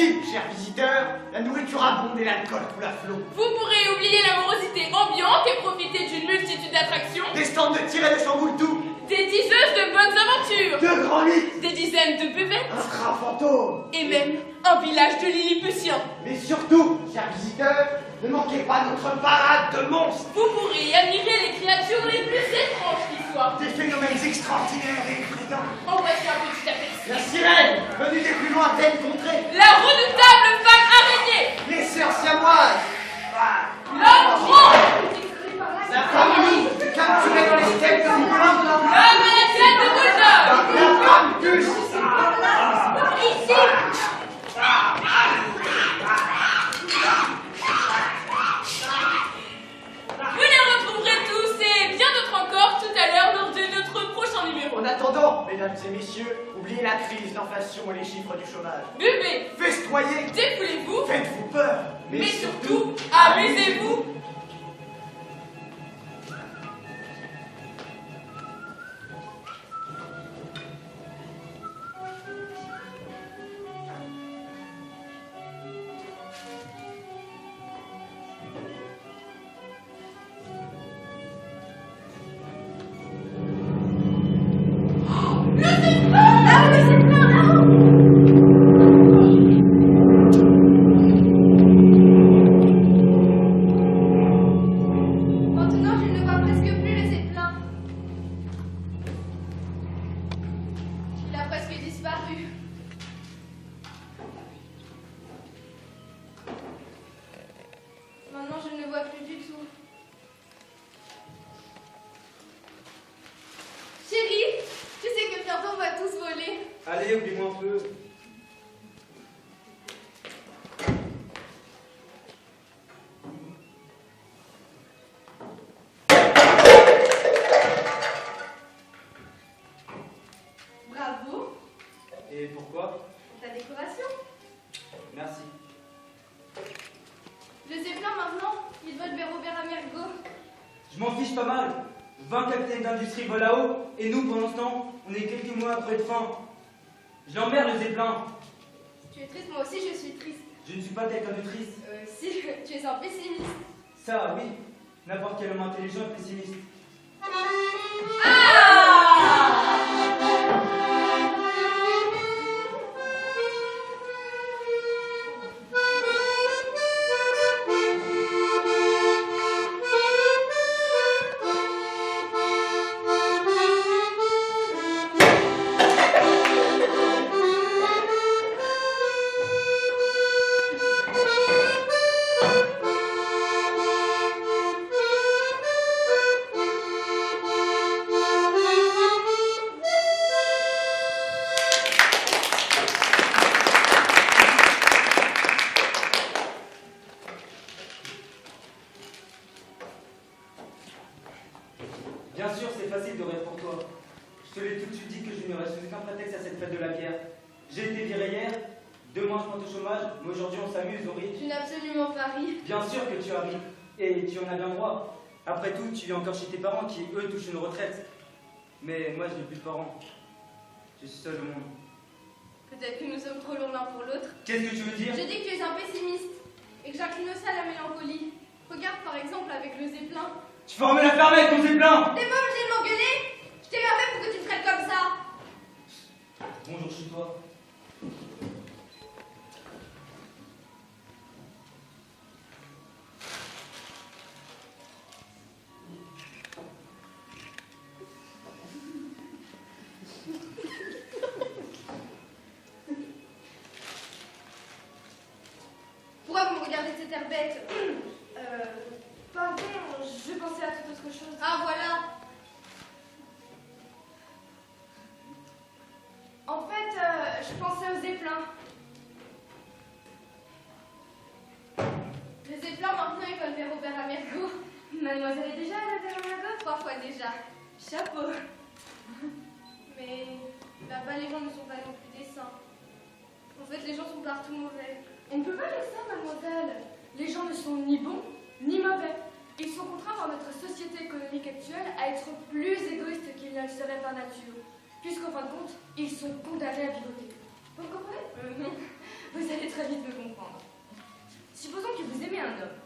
Ici, chers visiteurs, la nourriture abonde et l'alcool coule à flot. Vous pourrez oublier l'amorosité ambiante et profiter d'une multitude d'attractions. Des stands de tir et de chamboule tout. Des diseuses de bonnes aventures. De grands mythes. Des dizaines de buvettes. Un train fantôme. Et même un village de Lilliputiens. Mais surtout, chers visiteurs, ne manquez pas notre parade de monstres. Vous pourrez admirer les créatures les plus étranges qui soient. Des phénomènes extraordinaires et effrayants. En voici un petit aperçu. La sirène, venue des plus lointaines contrées. La redoutable femme araignée. Les sœurs siamoises. L'homme grand. La femme loup, capturée dans les steppes de Moulin. L'homme à la tête de bulldog. La femme puce. Ici. Vous les retrouverez tous et bien d'autres encore tout à l'heure lors de notre prochain numéro. En attendant, mesdames et messieurs, oubliez la crise d'inflation et les chiffres du chômage. Buvez, Festoyez, défoulez-vous, faites-vous peur, mais surtout, amusez-vous. Maintenant, je ne vois presque plus le zeppelin. Il a presque disparu. Maintenant, je ne le vois plus du tout. Chérie, tu sais que bientôt on va tous voler. Allez, oublie-moi un peu. Bravo Et pourquoi? pour ta décoration. Merci. Le zeppelin maintenant, il vole vers Aubert-à-Mergo. Je m'en fiche pas mal. 20 capitaines d'industrie volent là-haut, et nous, pendant ce temps, on est quelques mois après de fin. Je l'emmerde, le zeppelin. Tu es triste, moi aussi je suis triste. Je ne suis pas quelqu'un de triste. Si, tu es un pessimiste. Ça, oui. N'importe quel homme intelligent est pessimiste. Bien sûr, c'est facile de rire pour toi. Je te l'ai tout de suite dit que je n'aurais aucun prétexte à cette fête de la bière. J'ai été viré hier, 2 mois je pointe au chômage, mais aujourd'hui on s'amuse, on rit. Tu n'as absolument pas ri. Bien sûr que tu as ri, et tu en as bien droit. Après tout, tu vis encore chez tes parents qui, eux, touchent une retraite. Mais moi, je n'ai plus de parents. Je suis seul au monde. Peut-être que nous sommes trop loin l'un pour l'autre. Qu'est-ce que tu veux dire? Je dis que tu es un pessimiste et que j'incline aussi à la mélancolie. Regarde par exemple avec le zeppelin. Tu vas remettre la ferme avec ton zeppelin! T'es pas obligé de m'engueuler. Je t'ai bien fait pour que tu me traites comme ça. Bonjour chez toi. Pourquoi vous me regardez de cette air bête? Pardon, je pensais à toute autre chose. Ah voilà. En fait, je pensais au zeppelin. Le zeppelin maintenant il vole vers Aubert-à-Mergo. Mademoiselle est déjà allée vers Aubert-à-Mergo 3 fois déjà. Chapeau. Mais là-bas les gens ne sont pas non plus des saints. En fait les gens sont partout mauvais. On ne peut pas dire ça, mademoiselle. Les gens ne sont ni bons ni mauvais. Ils sont contraints par notre société économique actuelle à être plus égoïstes qu'ils ne le seraient par nature, puisqu'en fin de compte, ils sont condamnés à vivoter. Vous me comprenez? Non. Vous allez très vite me comprendre. Supposons que vous aimez un homme.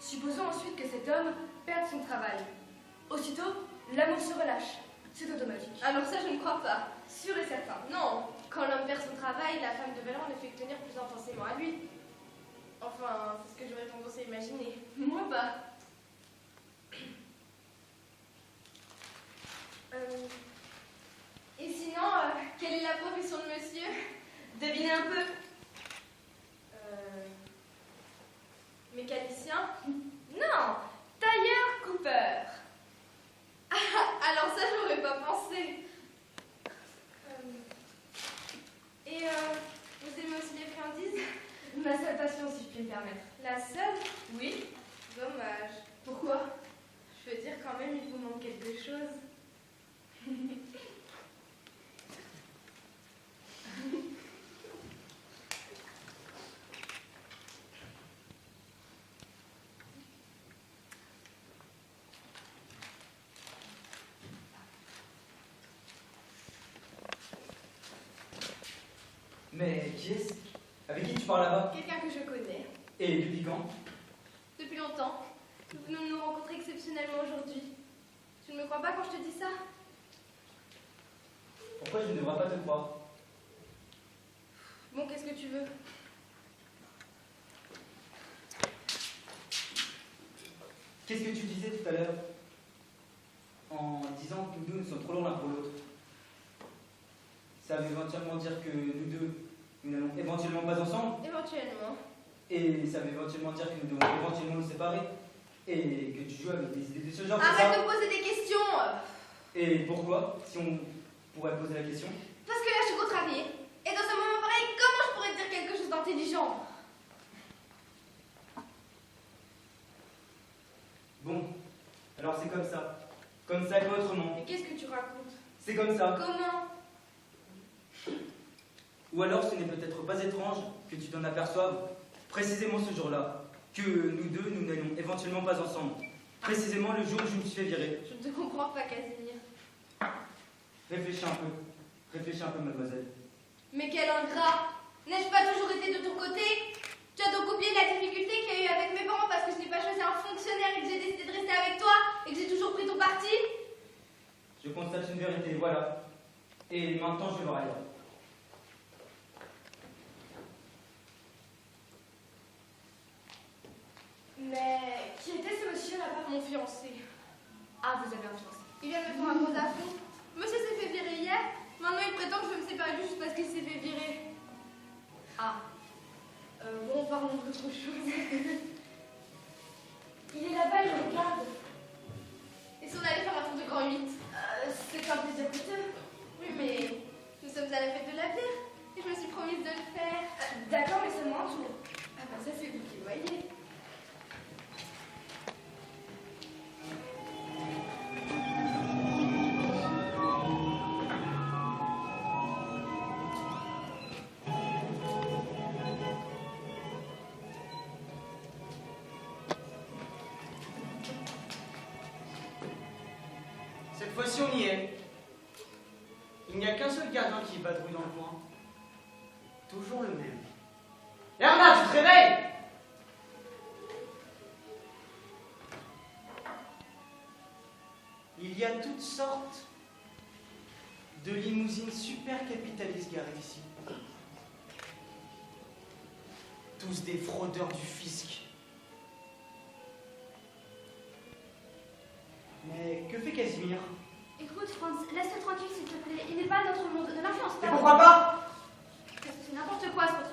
Supposons ensuite que cet homme perde son travail. Aussitôt, l'amour se relâche. C'est automatique. Alors ça, je ne crois pas. Sûr et certain. Non, quand l'homme perd son travail, la femme de valeur ne fait que tenir plus intensément à lui. Enfin, c'est ce que j'aurais tendance à imaginer. Moi pas. Et sinon, quelle est la profession de monsieur? Devinez un peu. Mécanicien? Non, tailleur-coupeur. Ah, alors ça, j'aurais pas pensé. Et vous aimez aussi les friandises? Ma seule passion, si je puis me permettre. La seule? Oui? Dommage. Pourquoi? Je veux dire, quand même, il vous manque quelque chose. Mais qui est-ce? Avec qui tu parles là-bas? Quelqu'un que je connais. Et depuis quand? Depuis longtemps. Nous venons de nous rencontrer exceptionnellement aujourd'hui. Tu ne me crois pas quand je te dis ça? Pourquoi je ne devrais pas te croire? Bon, qu'est-ce que tu veux? Qu'est-ce que tu disais tout à l'heure? En disant que nous deux, nous sommes trop loin l'un pour l'autre. Ça veut éventuellement dire que nous deux, nous n'allons éventuellement pas ensemble. Éventuellement. Et ça veut éventuellement dire que nous devons éventuellement nous séparer. Et que tu joues avec des idées de ce genre, c'est Arrête ça? de poser des questions! Et pourquoi? Si on pourrait poser la question. Parce que là, je suis contrariée. Et dans un moment pareil, comment je pourrais te dire quelque chose d'intelligent? Bon, alors c'est comme ça. Comme ça et pas autrement. Mais qu'est-ce que tu racontes? C'est comme ça. Comment? Ou alors ce n'est peut-être pas étrange que tu t'en aperçoives précisément ce jour-là, que nous deux, nous n'allions éventuellement pas ensemble. Précisément le jour où je me suis fait virer. Je ne te comprends pas, Casimir. Réfléchis un peu. Réfléchis un peu, mademoiselle. Mais quel ingrat! N'ai-je pas toujours été de ton côté? Tu as donc oublié la difficulté qu'il y a eu avec mes parents parce que je n'ai pas choisi un fonctionnaire et que j'ai décidé de rester avec toi et que j'ai toujours pris ton parti? Je constate une vérité, voilà. Et maintenant, je vais voir ailleurs. Mais qui était ce monsieur là-bas? Mon fiancé. Ah, vous avez un fiancé. Il vient de me faire un gros affront. Monsieur s'est fait virer hier. Maintenant, il prétend que je vais me séparer juste parce qu'il s'est fait virer. Ah. Bon, parlons d'autre chose. Il est là-bas, il regarde. Et si on allait faire un tour de grand 8? C'est un plaisir coûteux. Oui, mais nous sommes à la fête de la bière. Et je me suis promise de le faire. D'accord, mais seulement un tour. Ah bah ça, c'est vous qui le voyez. Cette fois-ci, on y est. Il n'y a qu'un seul gardien qui patrouille dans le coin. Toujours le même. Erna, tu te réveilles? Il y a toutes sortes de limousines super capitalistes garées ici. Tous des fraudeurs du fisc. Mais que fait Casimir? Écoute, Franz, laisse-le tranquille, s'il te plaît. Il n'est pas notre monde. Ne l'influence Et pas. pourquoi pas? Parce que c'est n'importe quoi, ce trafic.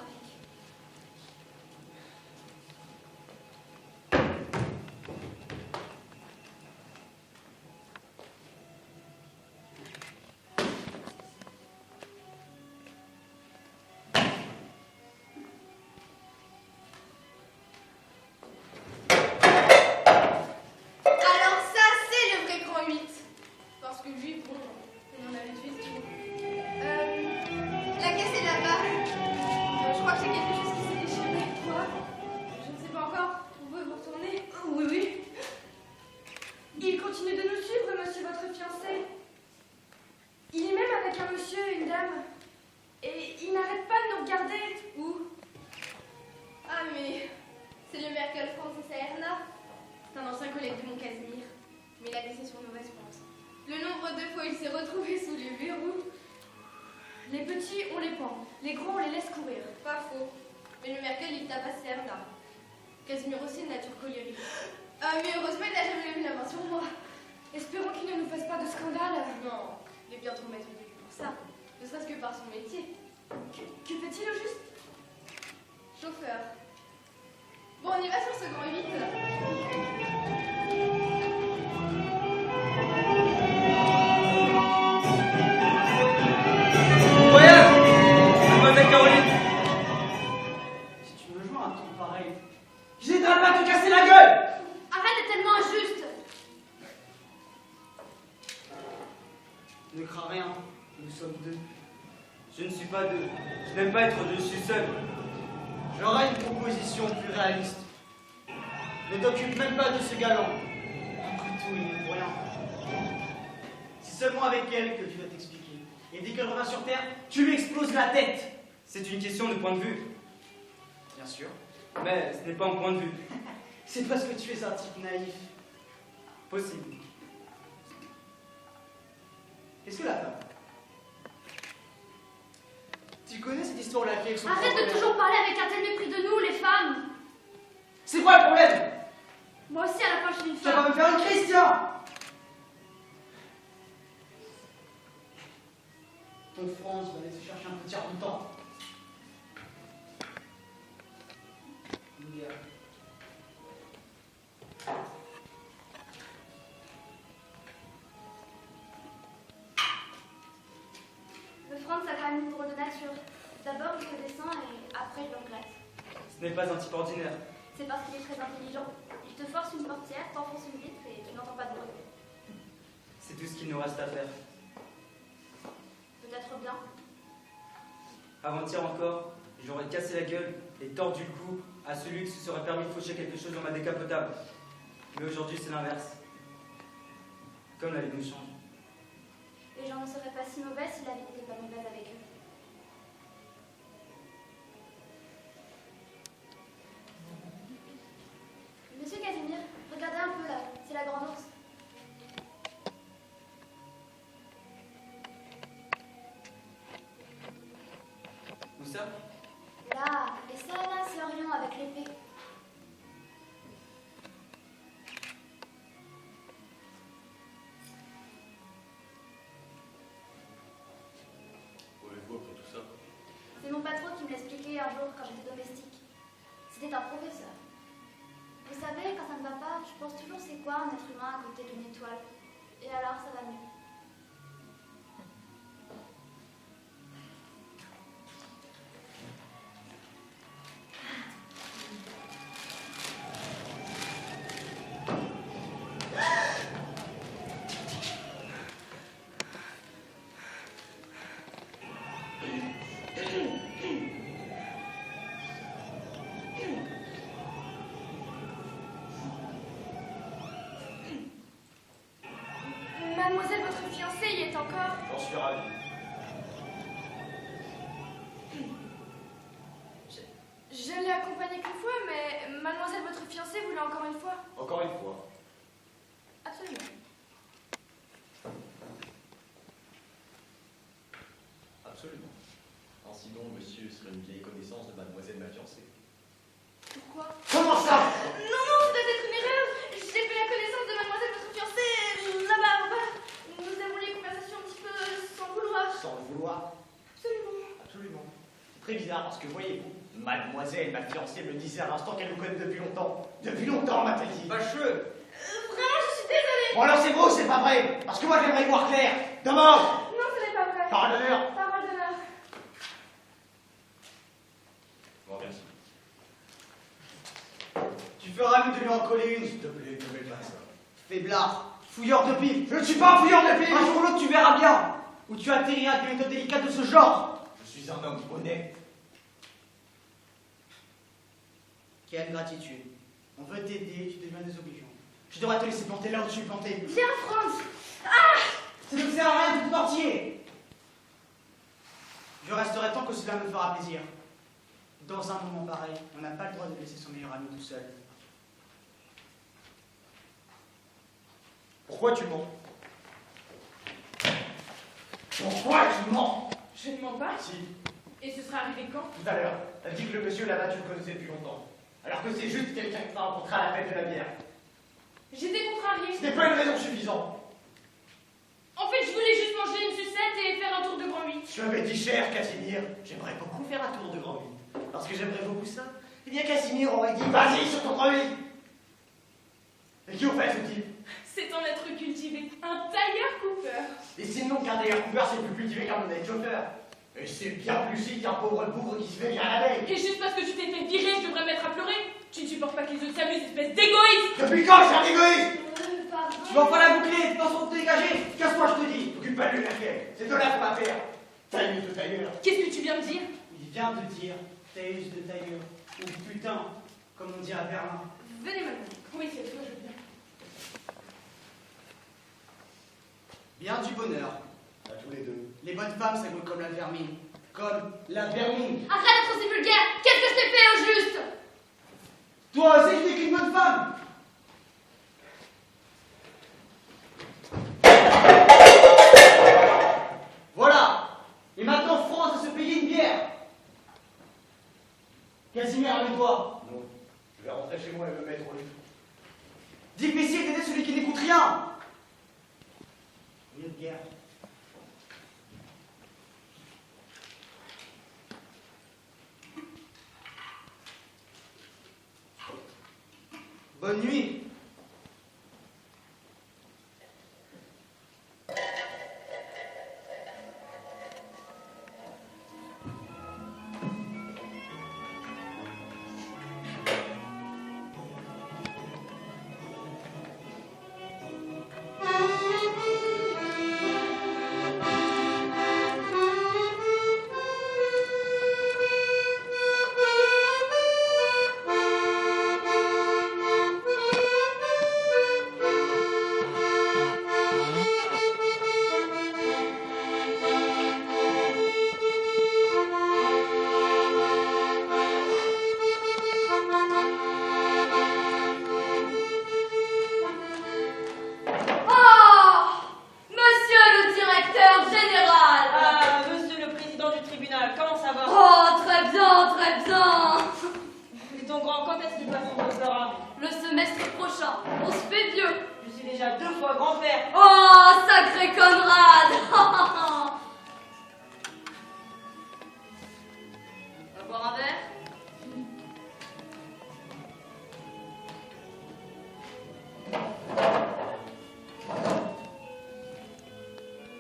Les gros, on les laisse courir. Pas faux. Mais le Merkel, il tabasse Erna. Casimir aussi, une nature colérique. Mais heureusement, il n'a jamais mis la main sur moi. Espérons qu'il ne nous fasse pas de scandale. Non, il est bien trop maître du jeu pour ça. Ne serait-ce que par son métier. Que fait-il au juste? Chauffeur. Bon, on y va sur ce grand 8. Voyage, mademoiselle Caroline. Si tu me joins un ton pareil, j'hésiterai pas à te casser la gueule! Arrête d'être tellement injuste. Ne crains rien, nous sommes deux. Je ne suis pas deux. Je n'aime pas être deux, je suis seul. J'aurai une proposition plus réaliste. Ne t'occupe même pas de ce galant. Après tout, il n'est pour rien. C'est seulement avec elle que tu dois t'expliquer. Et dès qu'elle revient sur Terre, tu lui exploses la tête. C'est une question de point de vue. Bien sûr. Mais ce n'est pas un point de vue. C'est parce que tu es un type naïf. Possible. Qu'est-ce que la femme? Tu connais cette histoire où la fille avec son Arrête de propre toujours parler avec un tel mépris de nous, les femmes. C'est quoi le problème? Moi aussi, à la fin, je suis une Tu vas femme. pas me faire une crise, tiens! Ton France va aller se chercher un petit tiers-temps. Le France a quand même une drôle de nature. D'abord, il se descend et après, il le regrette. Ce n'est pas un type ordinaire. C'est parce qu'il est très intelligent. Il te force une portière, t'enfonce une vitre et tu n'entends pas de bruit. C'est tout ce qu'il nous reste à faire. Peut-être bien. Avant-hier encore, j'aurais cassé la gueule et tordu le cou à celui qui se serait permis de faucher quelque chose dans ma décapotable. Mais aujourd'hui, c'est l'inverse. Comme la vie nous change. Les gens ne seraient pas si mauvais si la vie n'était pas mauvaise avec eux. Monsieur Casimir, regardez un peu là, c'est la grande ours. Où ça? Là, et ça là, c'est Orion avec l'épée. Où après tout ça? C'est mon patron qui me l'expliquait un jour quand j'étais domestique. C'était un professeur. Vous savez, quand ça ne va pas, je pense toujours c'est quoi un être humain à côté d'une étoile. Et alors, ça va mieux. Mademoiselle, votre fiancé y est encore. J'en suis ravi. Je l'ai accompagné qu'une fois, mais mademoiselle, votre fiancé voulait encore une fois. Encore une fois. Absolument. Absolument. Ainsi donc, monsieur serait une vieille connaissance de mademoiselle ma fiancée. Pourquoi? Comment ça? Non, non, ça doit être une erreur. J'ai fait la connaissance de mademoiselle, votre fiancée, là-bas, en bas. Nous avons les conversations un petit peu sans vouloir. Sans le vouloir. Absolument. Absolument. C'est très bizarre parce que voyez-vous, mademoiselle, ma fiancée, me disait à l'instant qu'elle nous connaît depuis longtemps. Depuis longtemps, m'a-t-elle dit. Fâcheux! Vraiment, je suis désolée. Bon alors c'est beau, c'est pas vrai. Parce que moi j'aimerais y voir clair. D'abord, Non, ce n'est pas vrai. parole d'honneur. Parole d'honneur. Bon, merci. Tu feras mieux de lui en coller une. S'il te plaît, ne mets pas ça. Faiblard, fouilleur de pif. Je ne suis pas un fouilleur de pif. Un jour ou l'autre, tu verras bien où tu atterriras avec une méthode délicate de ce genre. Je suis un homme honnête. Quelle gratitude. On veut t'aider, tu deviens désobligeant. Je devrais te laisser planter là où tu es planté. Viens, Franz. Ça ne me sert à rien de tout entier. Je resterai tant que cela me fera plaisir. Dans un moment pareil, on n'a pas le droit de laisser son meilleur ami tout seul. Pourquoi tu mens? Pourquoi tu mens? Je ne mens pas. Si. Et ce sera arrivé quand? Tout à l'heure, elle dit que le monsieur là-bas, tu le connaissais depuis longtemps. Alors que c'est juste quelqu'un que t'as rencontré à la fête de la bière. J'étais contrariée. Ce n'est pas une raison suffisante. En fait, je voulais juste manger une sucette et faire un tour de Grand 8. Tu avais dit cher, Casimir. J'aimerais beaucoup faire un tour de Grand 8. Parce que j'aimerais beaucoup ça. Eh bien, Casimir aurait dit, vas-y sur ton Grand 8. Et qui au fait, ce type? C'est un être cultivé, un tailleur Cooper. Et sinon, qu'un tailleur Cooper, c'est plus cultivé qu'un honnête chauffeur. Et c'est bien plus chic qu'un pauvre bougre qui se fait bien à la veille. Et juste parce que tu t'es fait virer, je devrais me mettre à pleurer. Tu ne supportes pas que les autres s'amusent, espèce d'égoïste. Depuis quand je suis un égoïste? Pardon. Tu vas pas la boucler, façon de te dégager. Casse-toi, je te dis. T'occupe pas de lui, Merkel. C'est de là qu'on va faire. Taille de tailleur. Qu'est-ce que tu viens de dire? Il vient de dire tailleuse de tailleur. Ou putain, comme on dit à Berlin. Venez maintenant. Oui, c'est toi, je veux bien. Bien du bonheur. À tous les deux. Les bonnes femmes, ça goûte comme la vermine. Comme la vermine. Arrête d'être aussi vulgaire. Qu'est-ce que je t'ai fait au juste? Toi aussi, tu n'es qu'une bonne femme. Voilà. Et maintenant, France va se payer une bière. Casimir, amène-toi. Non. Je vais rentrer chez moi et me mettre au lit. Difficile d'aider celui qui n'écoute rien. Mieux de guerre. Bonne nuit.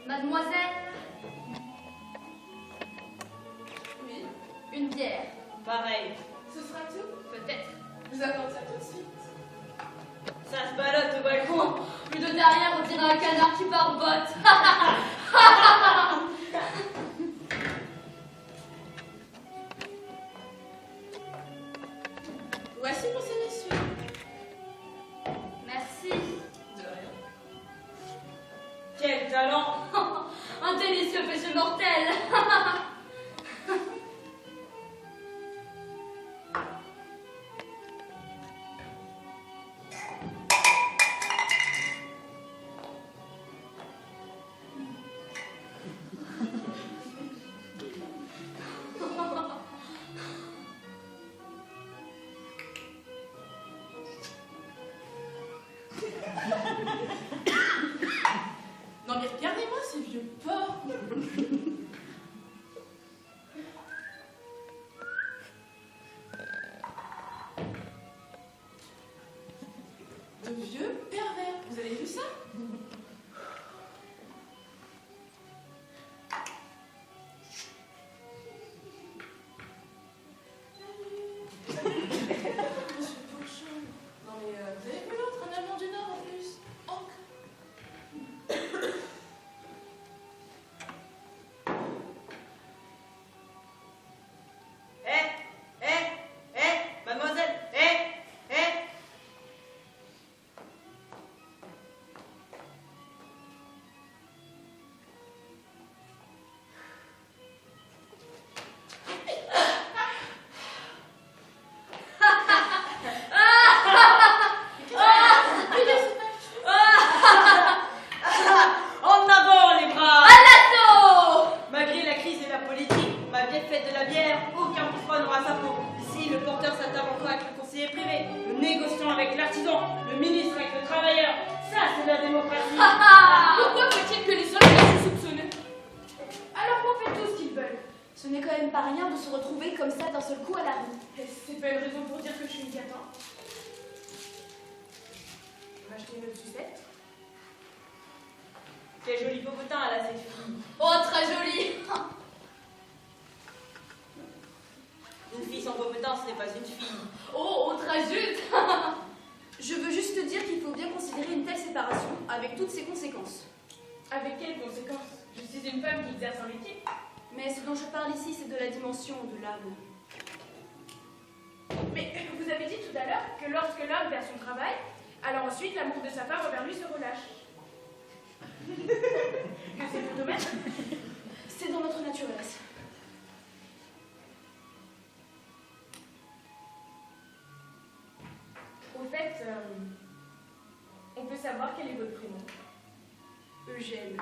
Mademoiselle? Oui, Une bière. pareil. Ce sera tout? Peut-être. Vous apportez ça tout de suite. Ça se ballotte au balcon. Plus de derrière, on dirait un canard qui barbote. Voici pour ces messieurs. Merci. De rien. Quel talent! Un délicieux péché mortel. Non mais regardez-moi ces vieux porcs! De vieux pervers, vous avez vu ça? Monsieur Pochon. Non mais vous avez vu l'autre, un Allemand du Nord en plus. ans, le ministre avec le travailleur. Ça, c'est la démocratie. Pourquoi faut-il que les hommes soient soupçonnés? Alors qu'on fait tout ce qu'ils veulent. Ce n'est quand même pas rien de se retrouver comme ça d'un seul coup à la rue. C'est pas une raison pour dire que je suis une catin. On va acheter une autre sucette. Quel joli popotin, là, cette fille. Oh, très joli. Une fille sans popotin, ce n'est pas une fille. Oh, très juste. Je veux juste te dire qu'il faut bien considérer une telle séparation avec toutes ses conséquences. Avec quelles conséquences? Je suis une femme qui exerce un métier. Mais ce dont je parle ici, c'est de la dimension de l'âme. Mais vous avez dit tout à l'heure que lorsque l'homme perd son travail, alors ensuite l'amour de sa femme envers lui se relâche. Que c'est le domaine? C'est dans notre naturesse. Au fait, on peut savoir quel est votre prénom? Eugène.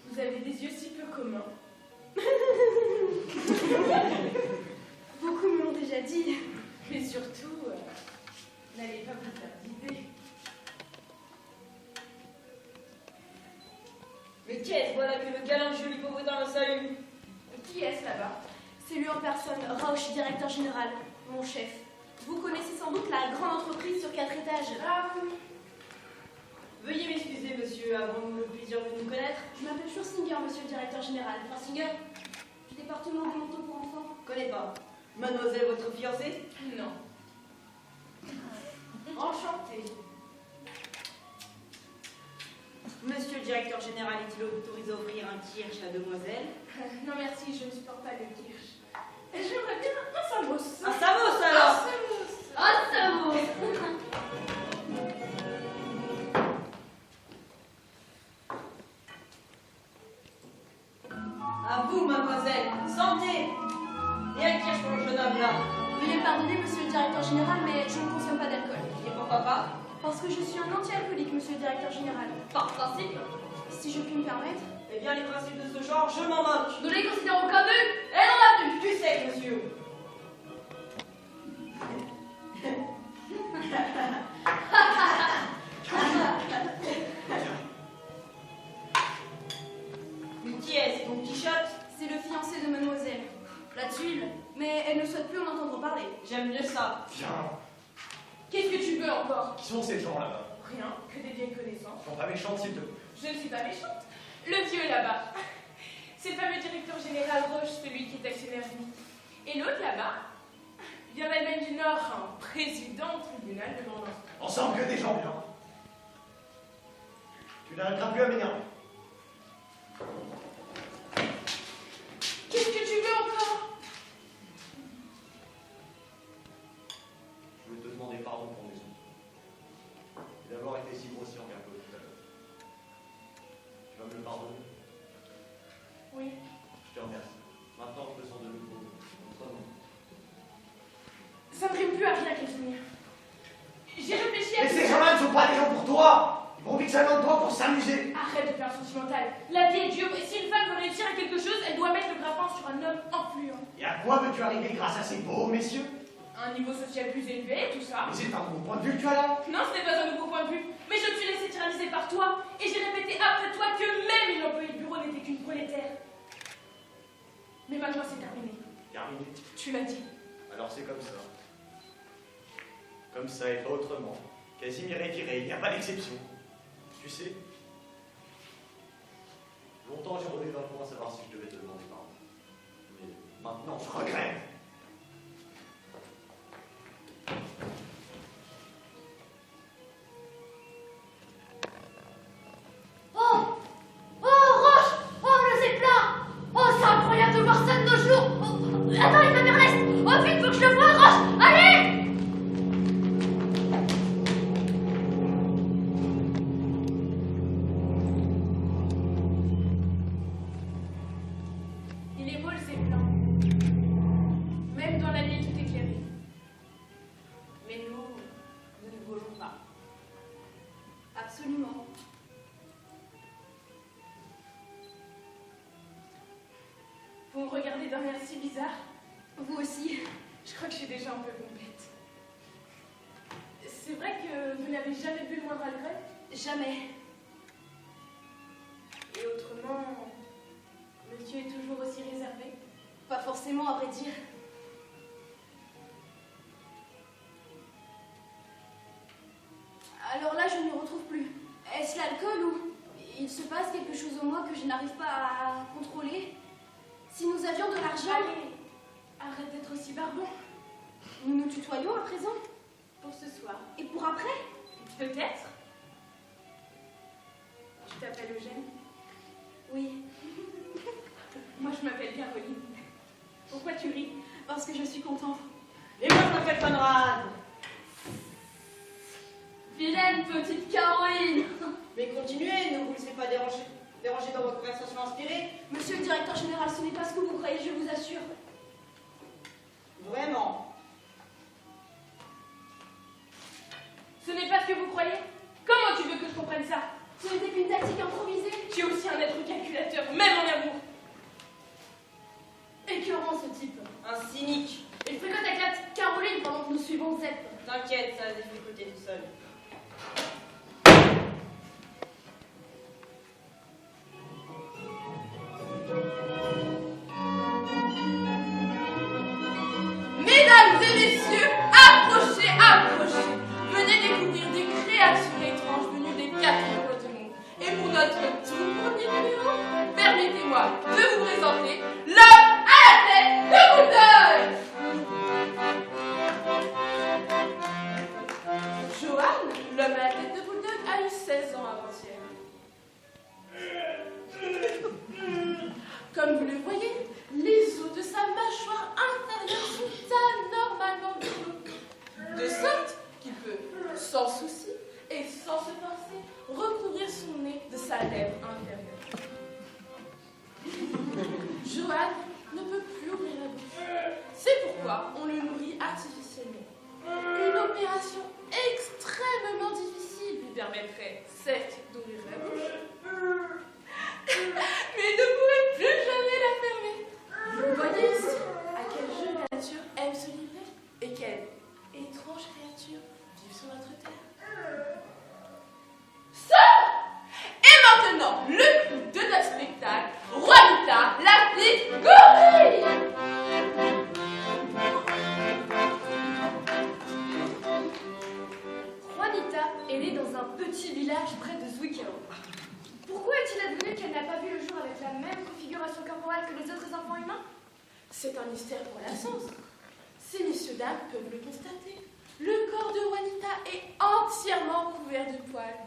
Vous avez des yeux si peu communs. Beaucoup me l'ont déjà dit. Mais surtout, n'allez pas vous faire d'idées. Mais qu'est-ce, voilà que le galant joli popotin me salue. Qui est-ce là-bas? C'est lui en personne, Rauch, directeur général, mon chef. Vous connaissez sans doute la grande entreprise sur 4 étages. Ah oui. Veuillez m'excuser, monsieur, avons-nous le plaisir de nous connaître? Je m'appelle Schursinger, monsieur le directeur général. Schursinger? Du département des manteaux pour enfants. Connais pas. Mademoiselle, votre fiancée? Non. Enchantée. Monsieur le directeur général est-il autorisé à offrir un kirsch à demoiselle? Non merci, je ne supporte pas le kirsch. J'aimerais bien un samos. Un samos alors! Ah, ça vaut. À vous, mademoiselle! Santé! Et un kirsch pour le jeune homme là! Veuillez me pardonner, monsieur le directeur général, mais je ne consomme pas d'alcool. Et pourquoi pas? Parce que je suis un anti-alcoolique, monsieur le directeur général. Par principe? Si je puis me permettre. Eh bien, les principes de ce genre, je m'en moque! Nous les considérons comme nus, et on a plus. Tu sais, monsieur! Mais qui est-ce donc Quichotte? C'est le fiancé de mademoiselle. La tuile. Mais elle ne souhaite plus en entendre parler. J'aime mieux ça. Viens. Qu'est-ce que tu veux encore? Qui sont ces gens là-bas? Rien, que des vieilles connaissances. Ils sont pas méchants, s'il te plaît. Je ne suis pas méchante. Le vieux là-bas. C'est le fameux directeur général Roche, celui qui est actionnaire unique. Et l'autre là-bas vient d'Allemagne du Nord, un président au tribunal de grande instance. Ensemble que des gens bien. Tu n'arrêteras plus à m'énerver. Qu'est-ce que tu veux encore? Je veux te demander pardon pour mes œuvres. Et d'avoir été si grossier envers toi tout à l'heure. Tu vas me le pardonner? Oui. Je te remercie. Maintenant, je te sens de nouveau autrement. Ça ne rime plus à rien, Casimir. J'ai réfléchi à Mais tout ces ça. gens-là ne sont pas des gens pour toi! Ils vont vite seulement de toi pour s'amuser! Arrête de faire sentimental. La vie est dure, et si une femme veut réussir à quelque chose, elle doit mettre le grappin sur un homme influent. Et à quoi veux-tu arriver grâce à ces beaux messieurs? Un niveau social plus élevé, tout ça. Mais c'est un nouveau point de vue que tu as là! Non, ce n'est pas un nouveau point de vue, mais je me suis laissé tyranniser par toi, et j'ai répété après toi que même une employée de bureau n'était qu'une prolétaire. Mais maintenant c'est terminé. Terminé. Tu l'as dit. Alors c'est comme ça. Comme ça et pas autrement. Casimir est viré, il n'y a pas d'exception. Tu sais, longtemps j'ai rôdé dans le coin à savoir si je devais te demander pardon. Mais maintenant je regrette. Oh! Oh, Roche! Oh, le Zeppelin! Oh, c'est incroyable de voir ça de nos jours! Oh, attends, il va vers l'est! Oh, vite, faut que je le voie, Roche! Allez! Il est beau le Zeppelin. Même dans la nuit tout éclairé. Mais nous ne volons pas. Absolument. bizarre. Vous aussi. Je crois que je suis déjà un peu complète. C'est vrai que vous n'avez jamais vu le moindre regret? Jamais. Et autrement, monsieur est toujours aussi réservé? Pas forcément, à vrai dire. Alors là, je ne me retrouve plus. Est-ce l'alcool ou il se passe quelque chose en moi que je n'arrive pas à contrôler? Si nous avions de l'argent... Allez, arrête d'être aussi barbant. Nous nous tutoyons à présent? Pour ce soir. Et pour après? Peut-être. Tu t'appelles Eugène? Oui. Moi, je m'appelle Caroline. Pourquoi tu ris? Parce que je suis contente. Et moi, je m'appelle Conrad. Vilaine petite Caroline! Mais continuez, ne vous laissez pas déranger dans votre conversation inspirée. Monsieur le directeur général, ce n'est pas ce que vous croyez, je vous assure. Vraiment. Ce n'est pas ce que vous croyez? Comment tu veux que je comprenne ça? Ce n'était qu'une tactique improvisée. Tu es aussi un être calculateur, même en amour. Écœurant ce type. Un cynique. Il fréquente avec la petite Caroline pendant que nous suivons Zep. T'inquiète, ça va se défricoter tout seul. Mesdames et messieurs, approchez, approchez. Venez découvrir des créatures étranges venues des quatre coins du monde. Et pour notre tout premier numéro, permettez-moi de vous présenter l'homme à la tête de Bouledogue. Johan, l'homme à la tête de Bouledogue, a eu 16 ans avant-hier. Comme vous le voyez, les os de sa mâchoire inférieure sont anormalement développés, de sorte qu'il peut, sans souci et sans se forcer, recouvrir son nez de sa lèvre inférieure. Johan ne peut plus ouvrir la bouche. C'est pourquoi on le nourrit artificiellement. Une opération extrêmement difficile lui permettrait, certes, d'ouvrir la bouche, mais il ne pourrait plus jamais la fermer. Vous voyez ici à quel jeu la nature aime se livrer et quelle étrange créature vit sur notre terre. Sors! Et maintenant, le clou de notre spectacle, Juanita, la petite gorille! Juanita est née dans un petit village près de Zwickau. Pourquoi est-il advenu qu'elle n'a pas vu le jour avec la même configuration corporelle que les autres enfants humains? C'est un mystère pour la science. Ces messieurs dames peuvent le constater. Le corps de Juanita est entièrement couvert de poils,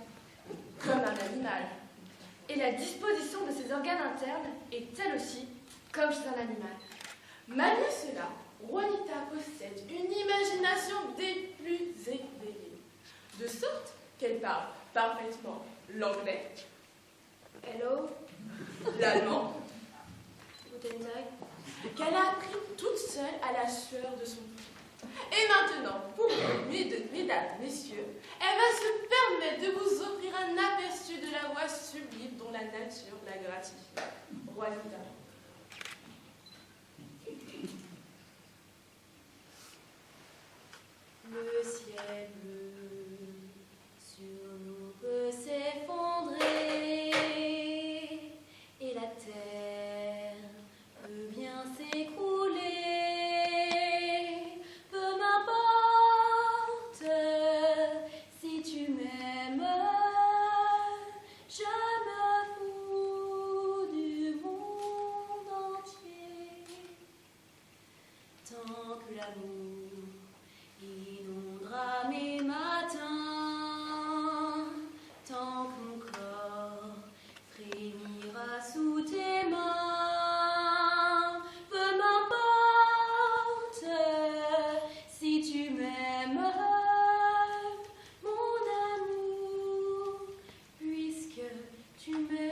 comme un animal. Et la disposition de ses organes internes est elle aussi comme chez un animal. Malgré cela, Juanita possède une imagination des plus éveillées, de sorte qu'elle parle parfaitement l'anglais, Hello, l'allemand, Guten Tag. qu'elle a appris toute seule à la sueur de son front. Et maintenant, pour vous, mesdames, messieurs, elle va se permettre de vous offrir un aperçu de la voix sublime dont la nature la gratifie. Juanita. Le ciel bleu sur nous peut s'effondrer et la terre peut bien s'écrouler. Peu m'importe si tu m'aimes, je me fous du monde entier. Tant que l'amour inondera mes matins, tant que mon corps frémira sous tes mains. Peu m'importe si tu m'aimes, mon amour, puisque tu m'aimes.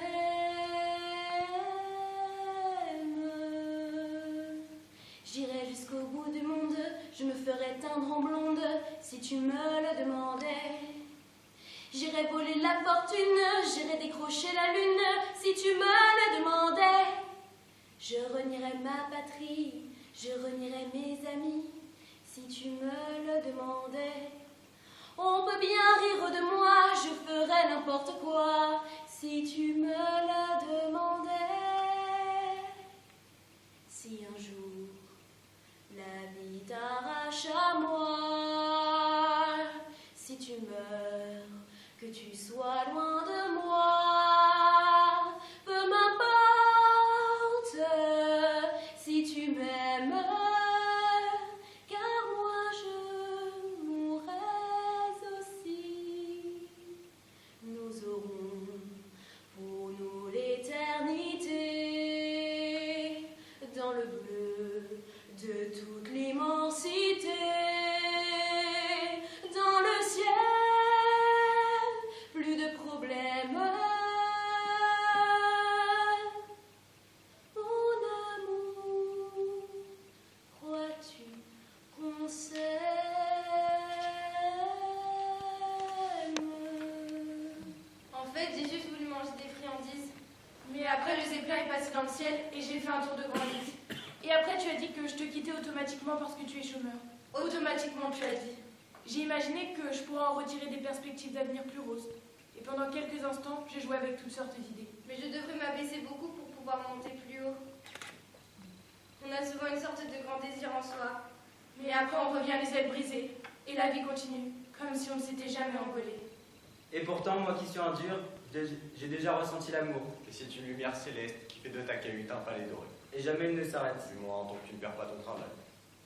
J'irai jusqu'au bout du monde, je me ferai teindre en blonde si tu me le demandais. J'irai voler la fortune, j'irai décrocher la lune si tu me le demandais. Je renierai ma patrie, je renierais mes amis si tu me le demandais. On peut bien rire de moi, je ferais n'importe quoi si tu me le demandais. Si un jour la vie t'arrache à moi, si tu meurs, que tu sois loin de moi, peu m'importe si tu m'aimes, car moi je mourrais aussi. Nous aurons pour nous l'éternité dans le bleu de toute l'immensité, dans le ciel, plus de problèmes. Mon amour, crois-tu qu'on s'aime? En fait, j'ai juste voulu manger des friandises. Mais après, le zeppelin est passé dans le ciel et j'ai fait un tour de grand vide. Et après, tu as dit que je te quittais automatiquement parce que tu es chômeur. Automatiquement, tu as dit. J'ai imaginé que je pourrais en retirer des perspectives d'avenir plus roses. Et pendant quelques instants, j'ai joué avec toutes sortes d'idées. Mais je devrais m'abaisser beaucoup pour pouvoir monter plus haut. On a souvent une sorte de grand désir en soi. Mais après, on revient les ailes brisées. Et la vie continue, comme si on ne s'était jamais envolé. Et pourtant, moi qui suis un dur, j'ai déjà ressenti l'amour. Et c'est une lumière céleste qui fait de ta cahute un palais doré. Et jamais il ne s'arrête. Du moins, tant que tu ne perds pas ton travail.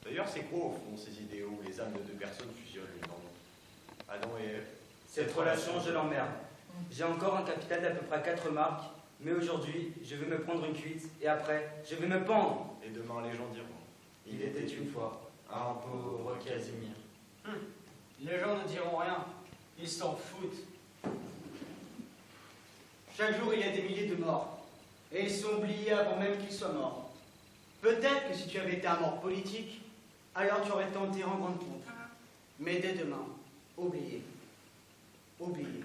D'ailleurs, c'est quoi au fond ces idéaux où les âmes de deux personnes fusionnent l'une dans l'autre? Adam et Ève. Cette relation, je l'emmerde. J'ai encore un capital d'à peu près 4 marques, mais aujourd'hui, je vais me prendre une cuite, et après, je vais me pendre. Et demain, les gens diront. Il était une fois un pauvre Casimir. Les gens ne diront rien. Ils s'en foutent. Chaque jour, il y a des milliers de morts. Et ils sont oubliés avant même qu'ils soient morts. Peut-être que si tu avais été un mort politique, alors tu aurais tenté en grande pompe. Mais dès demain, oubliez. Oubliez.